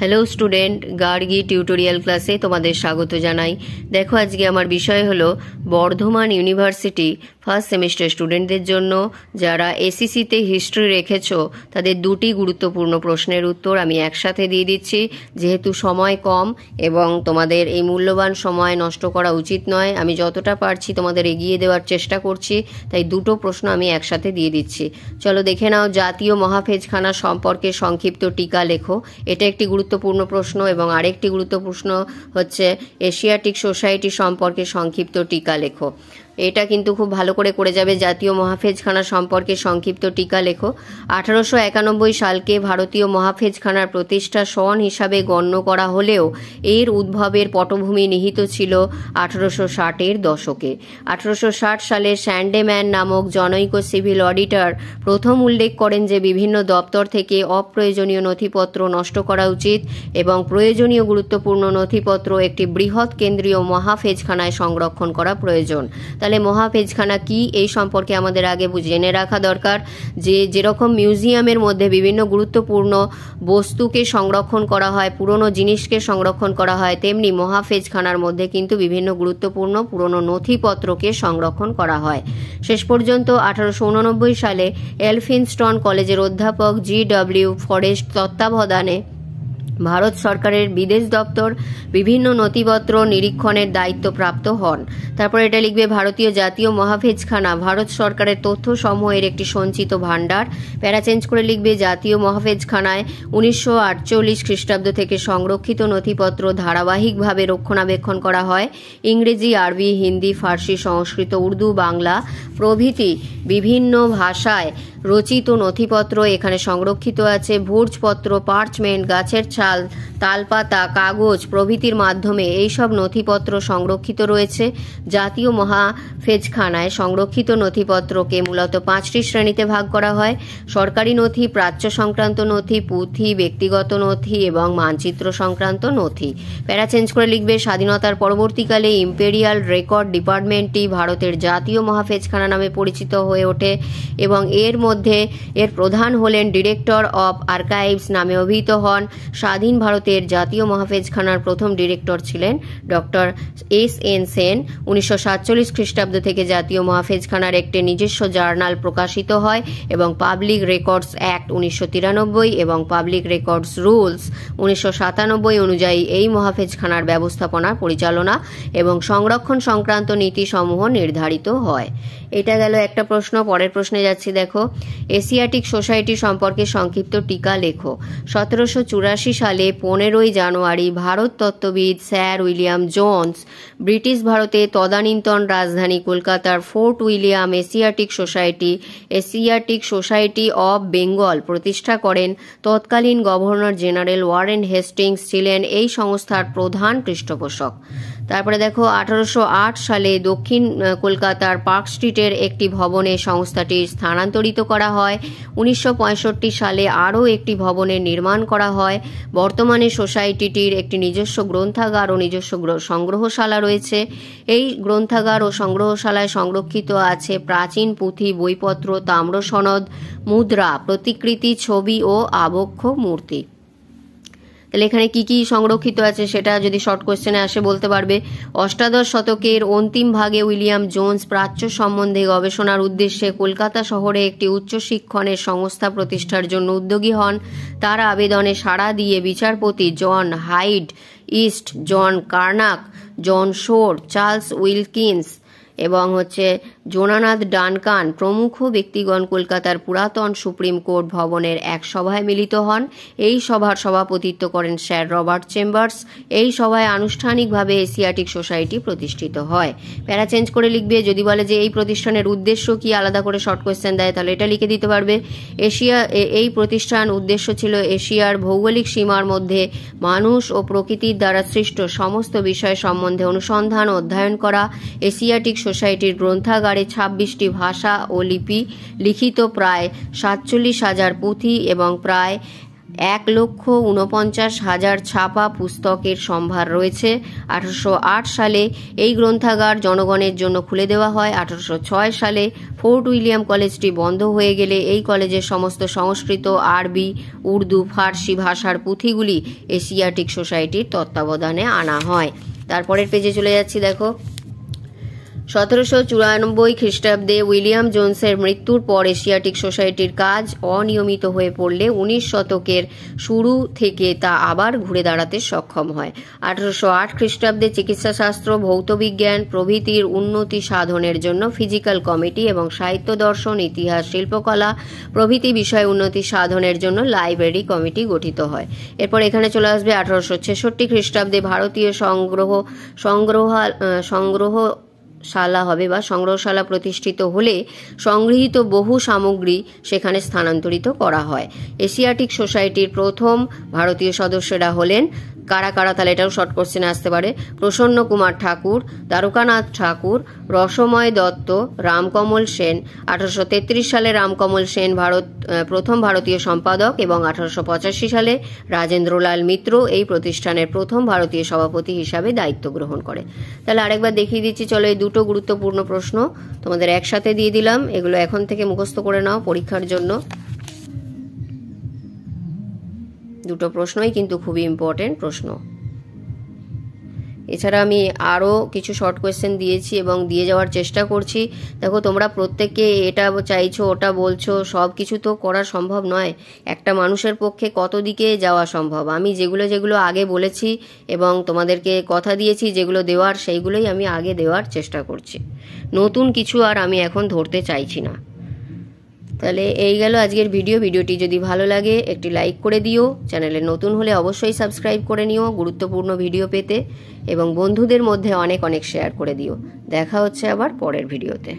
Hello student, Gargi tutorial ক্লাসে তোমাদের স্বাগত জানাই। দেখো, আজকে আমার বিষয় হলো বর্ধমান ইউনিভার্সিটি ফার্স্ট সেমিস্টার স্টুডেন্টদের জন্য যারা এসিসিতে হিস্ট্রি রেখেছো তাদের দুটি গুরুত্বপূর্ণ প্রশ্নের উত্তর আমি একসাথে দিয়ে দিচ্ছি। যেহেতু সময় কম এবং তোমাদের এই মূল্যবান সময় নষ্ট করা উচিত নয়, আমি যতটা পারছি তোমাদের এগিয়ে দেওয়ার চেষ্টা করছি, তাই দুটো প্রশ্ন আমি একসাথে দিয়ে দিচ্ছি। চলো দেখে নাও। জাতীয় মহাফেজখানা সম্পর্কে সংক্ষিপ্ত টিকা লেখো, এটা একটি গুরুত্বপূর্ণ প্রশ্ন। এবং আরেকটি গুরুত্বপূর্ণ প্রশ্ন হচ্ছে এশিয়াটিক সোসাইটি সম্পর্কে সংক্ষিপ্ত টিকা লেখো। এটা কিন্তু খুব ভালো করে যাবে। জাতীয় মহাফেজখানা সম্পর্কে সংক্ষিপ্ত টিকা লেখো। 1891 সালকে ভারতীয় মহাফেজখানার প্রতিষ্ঠা সন হিসাবে গণ্য করা হলেও এর উদ্ভবের পটভূমি নিহিত ছিল 1860-এর দশকে। 1860 সালে স্যান্ডেম্যান নামক জনৈক সিভিল অডিটর প্রথম উল্লেখ করেন যে বিভিন্ন দপ্তর থেকে অপ্রয়োজনীয় নথিপত্র নষ্ট করা উচিত এবং প্রয়োজনীয় গুরুত্বপূর্ণ নথিপত্র একটি বৃহৎ কেন্দ্রীয় মহাফেজখানায় সংরক্ষণ করা প্রয়োজন। তাহলে মহাফেজখানা কি, এই সম্পর্কে আমাদের আগে জেনে রাখা দরকার। যেরকম মিউজিয়ামের মধ্যে বিভিন্ন গুরুত্বপূর্ণ বস্তুকে সংরক্ষণ করা হয়, পুরনো জিনিসকে সংরক্ষণ করা হয়, তেমনি মহাফেজখানার মধ্যে কিন্তু বিভিন্ন গুরুত্বপূর্ণ পুরনো নথিপত্রকে সংরক্ষণ করা হয়। শেষ পর্যন্ত 1889 সালে এলফিনস্টন কলেজের অধ্যাপক GW ফরেস্ট তত্ত্বাবধানে ভারত সরকারের বিদেশ দপ্তর বিভিন্ন নথিপত্র নিরীক্ষণের দায়িত্বপ্রাপ্ত হন। তারপর এটা লিখবে ভারতীয় জাতীয় মহাফেজখানা ভারত সরকারের তথ্য সমূহের একটি সঞ্চিত ভাণ্ডার। প্যারা চেঞ্জ করে লিখবে জাতীয় মহাফেজখানায় 1948 খ্রিস্টাব্দ থেকে সংরক্ষিত নথিপত্র ধারাবাহিকভাবে রক্ষণাবেক্ষণ করা হয়। ইংরেজি, আরবি, হিন্দি, ফার্সি, সংস্কৃত, উর্দু, বাংলা প্রভৃতি বিভিন্ন ভাষায় রচিত নথিপত্র এখানে সংরক্ষিত আছে। ভোজপত্র, পার্চমেন্ট, গাছের ছাল, তালপাতা, কাগজ প্রভৃতির মাধ্যমে এইসব নথিপত্র সংরক্ষিত রয়েছে। জাতীয় মহাফেজখানায় সংরক্ষিত নথিপত্রকে মূলত 5টি শ্রেণীতে ভাগ করা হয়: সরকারি নথি, প্রাচ্য সংক্রান্ত নথি, পুঁথি, ব্যক্তিগত নথি এবং মানচিত্র সংক্রান্ত নথি। প্যারা চেঞ্জ করে লিখবে স্বাধীনতার পরবর্তীকালে ইম্পেরিয়াল রেকর্ড ডিপার্টমেন্টটি ভারতের জাতীয় মহাফেজখানা নামে পরিচিত হয়ে ওঠে এবং এর মধ্যে এর প্রধান হলেন ডিরেক্টর অব আর্কাইভস নামে অভিহিত হন। স্বাধীন ভারতের জাতীয় মহাফেজখানার প্রথম ডিরেক্টর ছিলেন ডক্টর SN সেন। 1947 খ্রিস্টাব্দ থেকে জাতীয় মহাফেজখানার একটি নিজস্ব জার্নাল প্রকাশিত হয় এবং পাবলিক রেকর্ডস অ্যাক্ট 1993 এবং পাবলিক রেকর্ডস রুলস 1997 অনুযায়ী এই মহাফেজখানার ব্যবস্থাপনা, পরিচালনা এবং সংরক্ষণ সংক্রান্ত নীতিসমূহ নির্ধারিত হয়। এটা গেল একটা প্রশ্ন। পরের প্রশ্নে যাচ্ছি। দেখো, এশিয়াটিক সোসাইটি সম্পর্কে সংক্ষিপ্ত টিকা লেখো। 1784 সালে 15 জানুয়ারি ভারত তত্ত্ববিদ স্যার উইলিয়াম জোন্স ব্রিটিশ ভারতে তদানীন্তন রাজধানী কলকাতার Fort William Asiatic Society of Bengal প্রতিষ্ঠা করেন। তৎকালীন গভর্নর জেনারেল ওয়ারেন হেস্টিংস ছিলেন এই সংস্থার প্রধান পৃষ্ঠপোষক। তারপরে দেখো, 1808 সালে দক্ষিণ কলকাতার পার্ক স্ট্রিটের একটি ভবনে সংস্থাটি স্থানান্তরিত করা হয়। 1965 সালে আরও একটি ভবনের নির্মাণ করা হয়। বর্তমানে সোসাইটিটির একটি নিজস্ব গ্রন্থাগার ও নিজস্ব সংগ্রহশালা রয়েছে। এই গ্রন্থাগার ও সংগ্রহশালায় সংরক্ষিত আছে প্রাচীন পুঁথি, বইপত্র, তাম্র সনদ, মুদ্রা, প্রতিকৃতি, ছবি ও আবক্ষ মূর্তি। তাহলে এখানে কি কি সংরক্ষিত আছে সেটা যদি শর্ট কোয়েশ্চেনে আসে বলতে পারবে। অষ্টাদশ শতকের অন্তিম ভাগে উইলিয়াম জোন্স প্রাচ্য সম্বন্ধে গবেষণার উদ্দেশ্যে কলকাতা শহরে একটি উচ্চশিক্ষণের সংস্থা প্রতিষ্ঠার জন্য উদ্যোগী হন। তার আবেদনে সাড়া দিয়ে বিচারপতি জন হাইড ইস্ট, জন কার্নাক, জন শোর, চার্লস উইলকিন্স এবং জোনানাথ ডানকান প্রমুখ ব্যক্তিগণ কলকাতার পুরাতন সুপ্রিম কোর্ট ভবনের এক সভায় মিলিত হন। এই সভার সভাপতিত্ব করেন স্যার রবার্ট চেম্বার্স। এই সভায় আনুষ্ঠানিকভাবে এশিয়াটিক সোসাইটি প্রতিষ্ঠিত হয়। প্যারা চেঞ্জ করে লিখবে যদি বলে যে এই প্রতিষ্ঠানের উদ্দেশ্য কি, আলাদা করে শর্ট কোয়েশ্চেন দেয় তাহলে এটা লিখে দিতে পারবে। এই প্রতিষ্ঠান উদ্দেশ্য ছিল এশিয়ার ভৌগোলিক সীমার মধ্যে মানুষ ও প্রকৃতির দ্বারা সৃষ্ট সমস্ত বিষয় সম্বন্ধে অনুসন্ধান ও অধ্যয়ন করা। এশিয়াটিক সোসাইটির গ্রন্থাগারে 26টি ভাষা ও লিপি লিখিত প্রায় 47,000 পুঁথি এবং প্রায় 1,49,000 ছাপা পুস্তকের সম্ভার রয়েছে। 1808 সালে এই গ্রন্থাগার জনগণের জন্য খুলে দেওয়া হয়। 1806 সালে ফোর্ট উইলিয়াম কলেজটি বন্ধ হয়ে গেলে এই কলেজের সমস্ত সংস্কৃত, আরবি, উর্দু, ফার্সি ভাষার পুঁথিগুলি এশিয়াটিক সোসাইটির তত্ত্বাবধানে আনা হয়। তারপরের পেজে চলে যাচ্ছি, দেখো 1794 খ্রিস্টাব্দে উইলিয়াম জোন্সের মৃত্যুর পর এশিয়াটিক সোসাইটির কাজ অনিয়মিত হয়ে পড়লে 19 শতকের শুরু থেকে তা আবার ঘুরে দাঁড়াতে সক্ষম হয়। 1808 খ্রিস্টাব্দে চিকিৎসাশাস্ত্র, ভৌতবিজ্ঞান প্রভৃতির উন্নতি সাধনের জন্য ফিজিক্যাল কমিটি এবং সাহিত্য দর্শন, ইতিহাস, শিল্পকলা প্রভৃতি বিষয়ে উন্নতি সাধনের জন্য লাইব্রেরি কমিটি গঠিত হয়। এরপর এখানে চলে আসবে 1866 খ্রিস্টাব্দে ভারতীয় সংগ্রহশালা প্রতিষ্ঠিত হলে সংগৃহীত বহু সামগ্রী সেখানে স্থানান্তরিত করা হয়। এশিয়াটিক সোসাইটির প্রথম ভারতীয় সদস্যরা হলেন কারা কারা, তাহলে এটাও শর্ট কোশ্চেনে আসতে পারে: প্রসন্ন কুমার ঠাকুর, দ্বারকানাথ ঠাকুর, রসময় দত্ত, রামকমল সেন। 1833 সালে রামকমল সেন প্রথম ভারতীয় সম্পাদক এবং 1885 সালে রাজেন্দ্রলাল মিত্র এই প্রতিষ্ঠানের প্রথম ভারতীয় সভাপতি হিসাবে দায়িত্ব গ্রহণ করে। তাহলে আরেকবার দেখিয়ে দিচ্ছি, চলো এই দুটো গুরুত্বপূর্ণ প্রশ্ন তোমাদের একসাথে দিয়ে দিলাম, এগুলো এখন থেকে মুখস্থ করে নাও পরীক্ষার জন্য। দুটো প্রশ্নই কিন্তু খুবই ইম্পর্টেন্ট প্রশ্ন। এছাড়া আমি আরও কিছু শর্ট কোয়েশ্চেন দিয়েছি এবং দিয়ে যাওয়ার চেষ্টা করছি। দেখো তোমরা প্রত্যেককে এটা চাইছো, ওটা বলছো, সব কিছু তো করা সম্ভব নয়। একটা মানুষের পক্ষে কত দিকে যাওয়া সম্ভব? আমি যেগুলো আগে বলেছি এবং তোমাদেরকে কথা দিয়েছি যেগুলো দেওয়ার, সেইগুলোই আমি আগে দেওয়ার চেষ্টা করছি। নতুন কিছু আর আমি এখন ধরতে চাইছি না। তাহলে এই গেল আজকের ভিডিওটি যদি ভালো লাগে একটি লাইক করে দিও, চ্যানেলে নতুন হলে অবশ্যই সাবস্ক্রাইব করে নিও গুরুত্বপূর্ণ ভিডিও পেতে, এবং বন্ধুদের মধ্যে অনেক শেয়ার করে দিও। দেখা হচ্ছে আবার পরের ভিডিওতে।